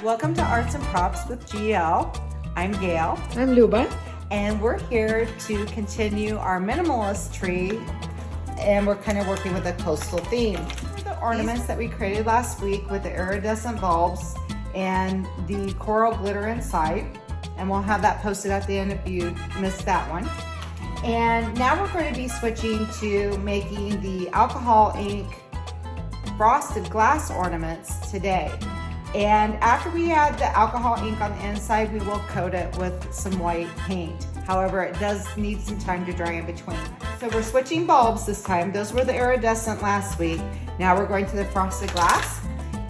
Welcome to Arts and Props with GL. I'm Gail. I'm Luba. And we're here to continue our minimalist tree, and we're kind of working with a coastal theme. The ornaments that we created last week with the iridescent bulbs and the coral glitter inside, and we'll have that posted at the end if you missed that one. And now we're going to be switching to making the alcohol ink frosted glass ornaments today. And after we add the alcohol ink on the inside, we will coat it with some white paint. However, it does need some time to dry in between. So we're switching bulbs this time. Those were the iridescent last week. Now we're going to the frosted glass.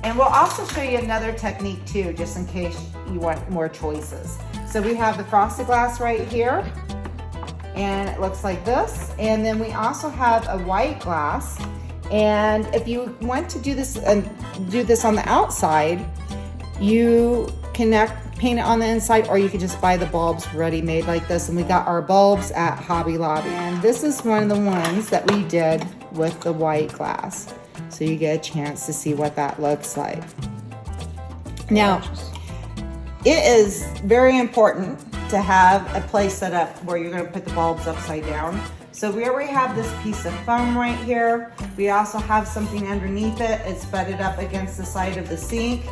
And we'll also show you another technique too, just in case you want more choices. So we have the frosted glass right here, and it looks like this. And then we also have a white glass. And if you want to do this on the outside, you can paint it on the inside, or you can just buy the bulbs ready made like this. And we got our bulbs at Hobby Lobby. And this is one of the ones that we did with the white glass. So you get a chance to see what that looks like. Now, it is very important to have a place set up where you're going to put the bulbs upside down. So we already have this piece of foam right here. We also have something underneath it. It's butted up against the side of the sink.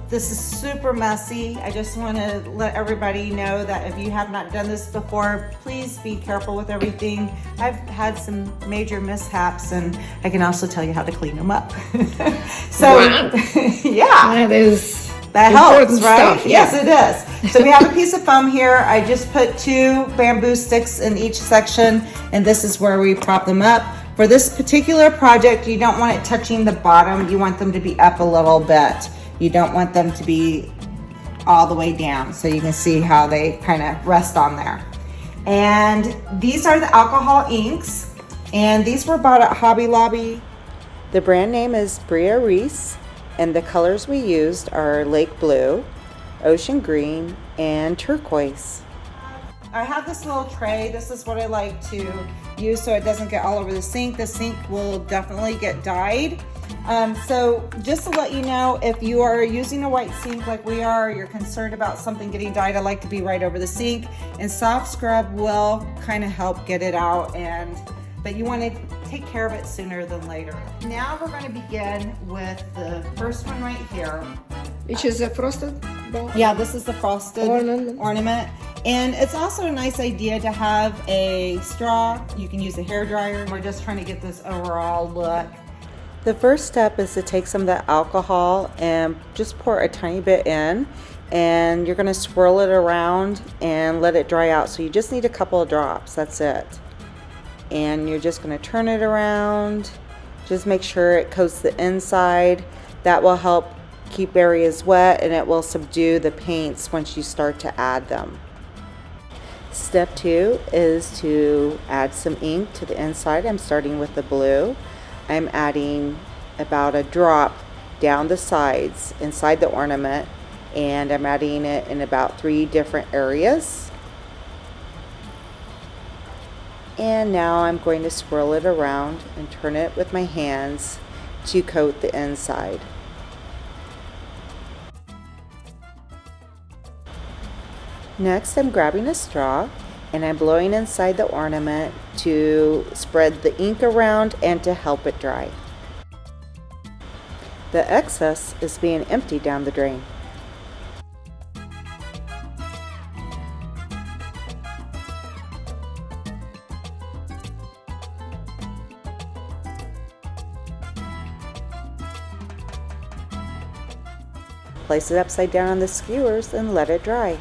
This is super messy. I just want to let everybody know that if you have not done this before, please be careful with everything. I've had some major mishaps, and I can also tell you how to clean them up. So, wow. Yeah. That helps, right? Stuff, yeah. Yes, it is. So we have a piece of foam here. I just put 2 bamboo sticks in each section, and this is where we prop them up. For this particular project, you don't want it touching the bottom. You want them to be up a little bit. You don't want them to be all the way down. So you can see how they kind of rest on there. And these are the alcohol inks, and these were bought at Hobby Lobby. The brand name is Bria Reese. And the colors we used are Lake Blue, Ocean Green, and Turquoise. I have this little tray. This is what I like to use so it doesn't get all over the sink. The sink will definitely get dyed. So just to let you know, if you are using a white sink like we are, you're concerned about something getting dyed, I like to be right over the sink. And soft scrub will kind of help get it out, but you want to take care of it sooner than later. Now we're going to begin with the first one right here. Which is a frosted bulb? Yeah, this is the frosted ornament. And it's also a nice idea to have a straw. You can use a hairdryer. We're just trying to get this overall look. The first step is to take some of the alcohol and just pour a tiny bit in. And you're going to swirl it around and let it dry out. So you just need a couple of drops. That's it. And you're just going to turn it around. Just make sure it coats the inside. That will help keep areas wet, and it will subdue the paints once you start to add them. Step 2 is to add some ink to the inside. I'm starting with the blue. I'm adding about a drop down the sides inside the ornament, and I'm adding it in about 3 different areas. And now I'm going to swirl it around and turn it with my hands to coat the inside. Next, I'm grabbing a straw and I'm blowing inside the ornament to spread the ink around and to help it dry. The excess is being emptied down the drain. Place it upside down on the skewers and let it dry.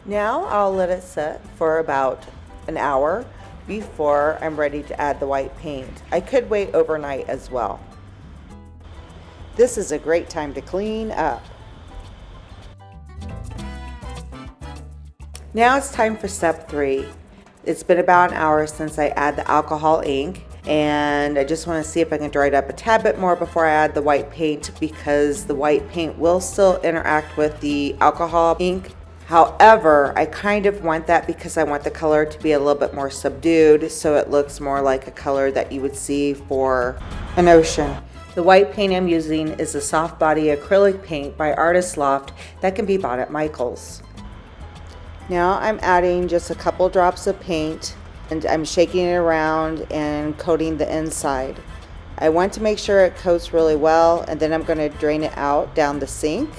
Now I'll let it sit for about an hour before I'm ready to add the white paint. I could wait overnight as well. This is a great time to clean up. Now it's time for step 3. It's been about an hour since I add the alcohol ink, and I just want to see if I can dry it up a tad bit more before I add the white paint, because the white paint will still interact with the alcohol ink. However, I kind of want that because I want the color to be a little bit more subdued, so it looks more like a color that you would see for an ocean. The white paint I'm using is a soft body acrylic paint by Artist Loft that can be bought at Michael's. Now I'm adding just a couple drops of paint and I'm shaking it around and coating the inside. I want to make sure it coats really well, and then I'm going to drain it out down the sink.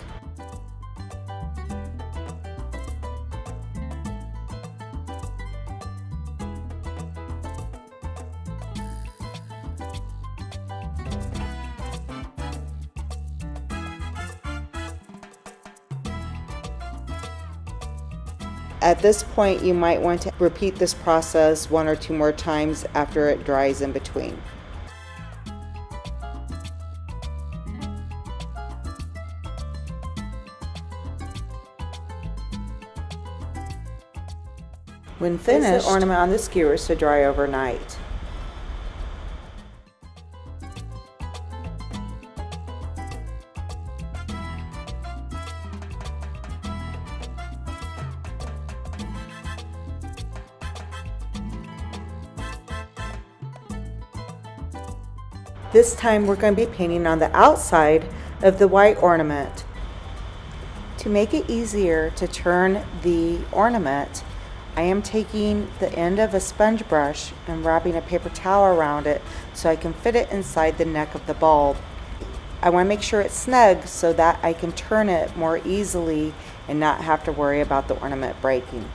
At this point, you might want to repeat this process 1 or 2 more times after it dries in between. When finished, the ornament on the skewers to dry overnight. This time we're going to be painting on the outside of the white ornament. To make it easier to turn the ornament, I am taking the end of a sponge brush and wrapping a paper towel around it so I can fit it inside the neck of the bulb. I want to make sure it's snug so that I can turn it more easily and not have to worry about the ornament breaking.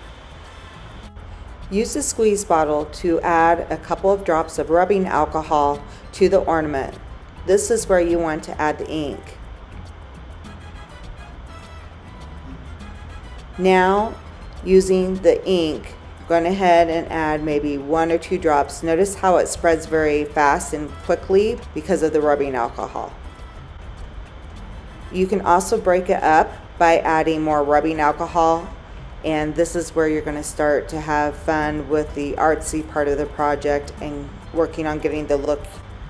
Use the squeeze bottle to add a couple of drops of rubbing alcohol to the ornament. This is where you want to add the ink. Now, using the ink, going ahead and add maybe 1 or 2 drops. Notice how it spreads very fast and quickly because of the rubbing alcohol. You can also break it up by adding more rubbing alcohol, and this is where you're going to start to have fun with the artsy part of the project and working on getting the look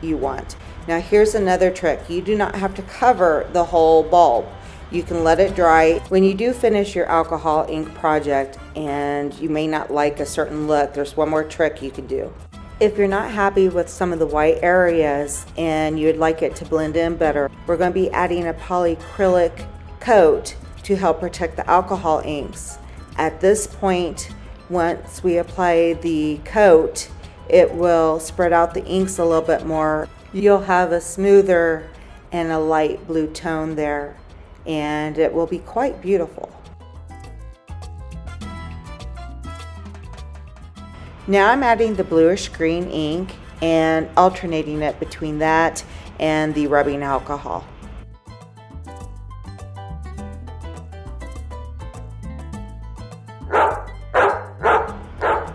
you want. Now here's another trick. You do not have to cover the whole bulb. You can let it dry. When you do finish your alcohol ink project and you may not like a certain look, there's one more trick you can do. If you're not happy with some of the white areas and you'd like it to blend in better, we're going to be adding a polyacrylic coat to help protect the alcohol inks. At this point, once we apply the coat, it will spread out the inks a little bit more. You'll have a smoother and a light blue tone there, and it will be quite beautiful. Now I'm adding the bluish green ink and alternating it between that and the rubbing alcohol.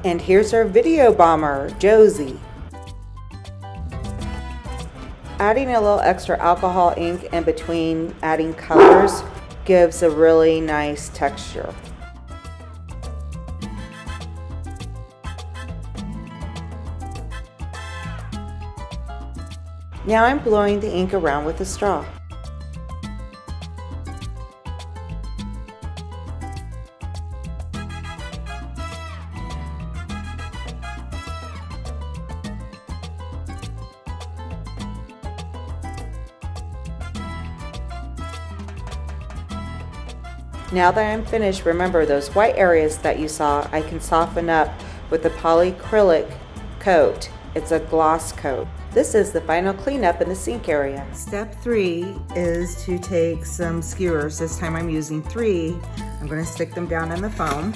And here's our video bomber, Josie. Adding a little extra alcohol ink in between adding colors gives a really nice texture. Now I'm blowing the ink around with a straw. Now that I'm finished, remember those white areas that you saw, I can soften up with the polyacrylic coat. It's a gloss coat. This is the final cleanup in the sink area. Step 3 is to take some skewers. This time I'm using 3. I'm going to stick them down in the foam.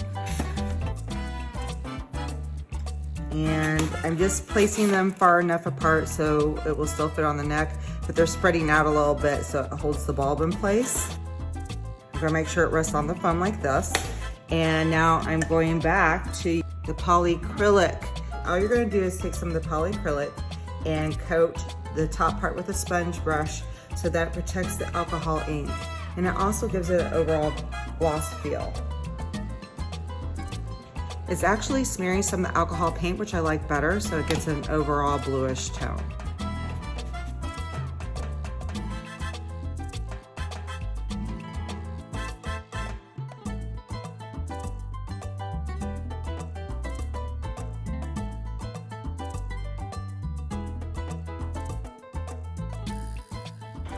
And I'm just placing them far enough apart so it will still fit on the neck, but they're spreading out a little bit so it holds the bulb in place. I'm going to make sure it rests on the foam like this. And now I'm going back to the polyacrylic. All you're going to do is take some of the polyacrylic and coat the top part with a sponge brush so that it protects the alcohol ink. And it also gives it an overall gloss feel. It's actually smearing some of the alcohol paint, which I like better, so it gets an overall bluish tone.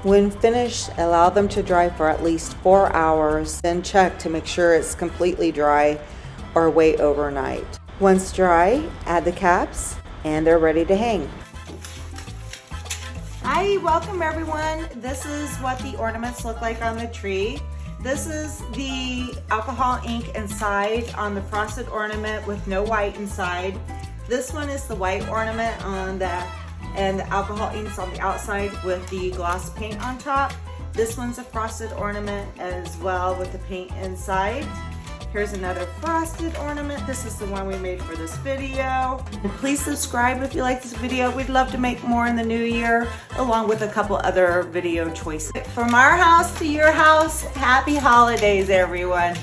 When finished, allow them to dry for at least 4 hours, then check to make sure it's completely dry or wait overnight. Once dry, add the caps and they're ready to hang. Hi, welcome everyone. This is what the ornaments look like on the tree. This is the alcohol ink inside on the frosted ornament with no white inside. This one is the white ornament on the, and the alcohol inks on the outside with the gloss paint on top. This one's a frosted ornament as well with the paint inside. Here's another frosted ornament. This is the one we made for this video. And please subscribe if you like this video. We'd love to make more in the new year, along with a couple other video choices. From our house to your house, happy holidays, everyone.